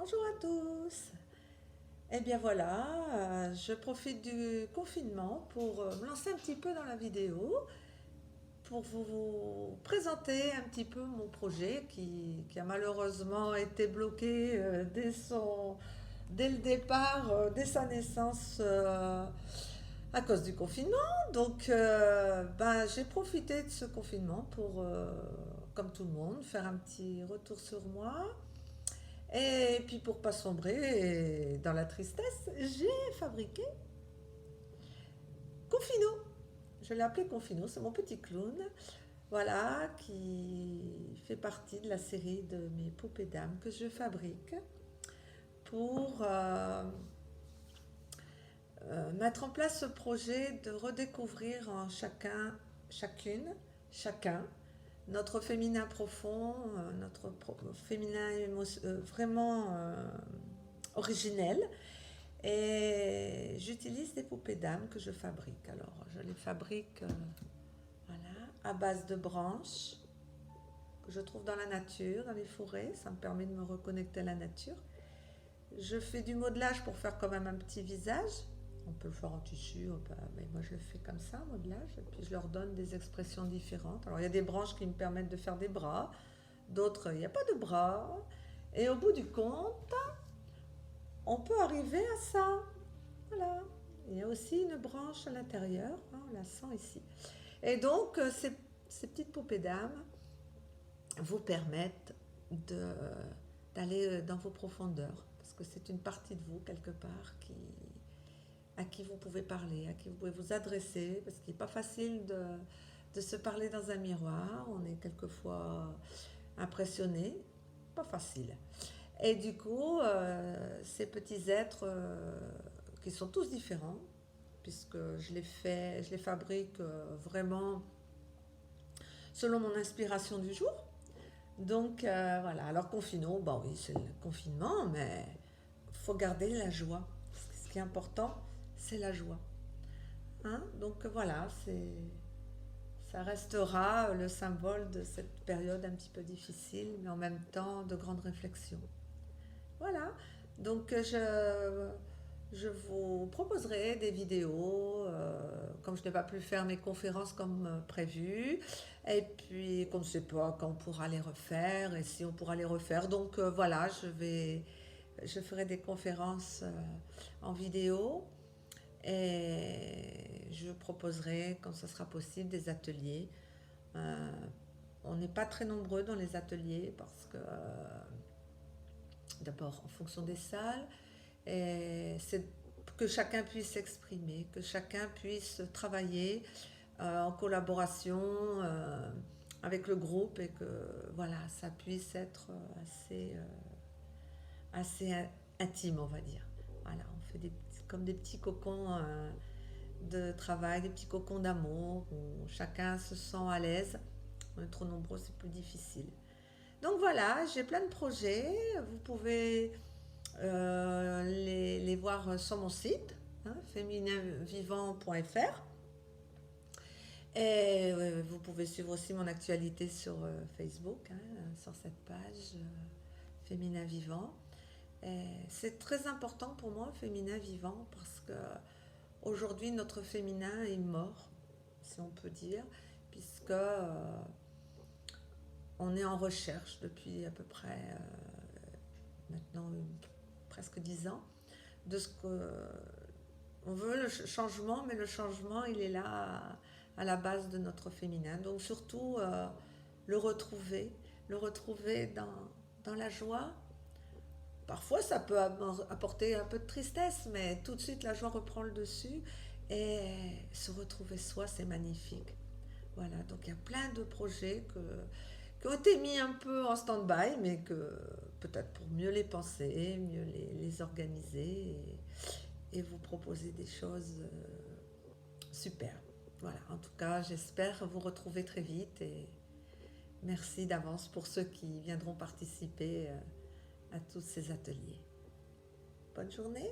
Bonjour à tous. Eh bien voilà, je profite du confinement pour me lancer un petit peu dans la vidéo, pour vous présenter un petit peu mon projet qui a malheureusement été bloqué dès le départ, dès sa naissance, à cause du confinement. Donc j'ai profité de ce confinement pour, comme tout le monde, faire un petit retour sur moi. Et puis pour pas sombrer dans la tristesse, j'ai fabriqué Confino. Je l'ai appelé Confino, c'est mon petit clown. Voilà, qui fait partie de la série de mes poupées d'âme que je fabrique pour mettre en place ce projet de redécouvrir en chacune, chacun, notre féminin profond, féminin vraiment originel. Et j'utilise des poupées d'âme que je fabrique. Alors, je les fabrique voilà, à base de branches que je trouve dans la nature, dans les forêts. Ça me permet de me reconnecter à la nature. Je fais du modelage pour faire quand même un petit visage. On peut le faire en tissu, mais moi je le fais comme ça, modelage. Et puis je leur donne des expressions différentes. Alors il y a des branches qui me permettent de faire des bras, d'autres il n'y a pas de bras. Et au bout du compte, on peut arriver à ça. Voilà. Il y a aussi une branche à l'intérieur, hein, on la sent ici. Et donc, ces petites poupées d'âme vous permettent d'aller dans vos profondeurs. Parce que c'est une partie de vous, quelque part, à qui vous pouvez parler, à qui vous pouvez vous adresser. Parce qu'il n'est pas facile de se parler dans un miroir. On est quelquefois impressionné. Pas facile. Et du coup, ces petits êtres qui sont tous différents, puisque je les fabrique vraiment selon mon inspiration du jour. Donc voilà, alors confino, bah oui, c'est le confinement, mais il faut garder la joie. Ce qui est important, c'est la joie. Hein. Donc voilà, ça restera le symbole de cette période un petit peu difficile, mais en même temps de grande réflexion. Voilà, donc je vous proposerai des vidéos, comme je n'ai pas pu faire mes conférences comme prévu, et puis comme je ne sais pas quand on pourra les refaire, et si on pourra les refaire. Donc voilà, je ferai des conférences en vidéo, et je proposerai, quand ce sera possible, des ateliers. Euh, on n'est pas très nombreux dans les ateliers, parce que d'abord en fonction des salles, et c'est que chacun puisse s'exprimer, que chacun puisse travailler en collaboration avec le groupe et que voilà, ça puisse être assez intime, on va dire. Voilà, on fait comme des petits cocons de travail, des petits cocons d'amour où chacun se sent à l'aise. On est trop nombreux, c'est plus difficile. Donc voilà, j'ai plein de projets. Vous pouvez les voir sur mon site, hein, fémininvivant.fr. Et vous pouvez suivre aussi mon actualité sur Facebook, hein, sur cette page Féminin Vivant. C'est très important pour moi, Féminin Vivant, parce que aujourd'hui notre féminin est mort, si on peut dire, puisque on est en recherche depuis à peu près maintenant presque 10 ans de ce que on veut le changement, mais le changement, il est là à la base de notre féminin. Donc surtout, le retrouver dans la joie. Parfois, ça peut apporter un peu de tristesse, mais tout de suite, la joie reprend le dessus. Et se retrouver soi, c'est magnifique. Voilà, donc il y a plein de projets qui ont été mis un peu en stand-by, mais que peut-être pour mieux les penser, mieux les organiser et vous proposer des choses super. Voilà, en tout cas, j'espère vous retrouver très vite et merci d'avance pour ceux qui viendront participer à tous ces ateliers. Bonne journée!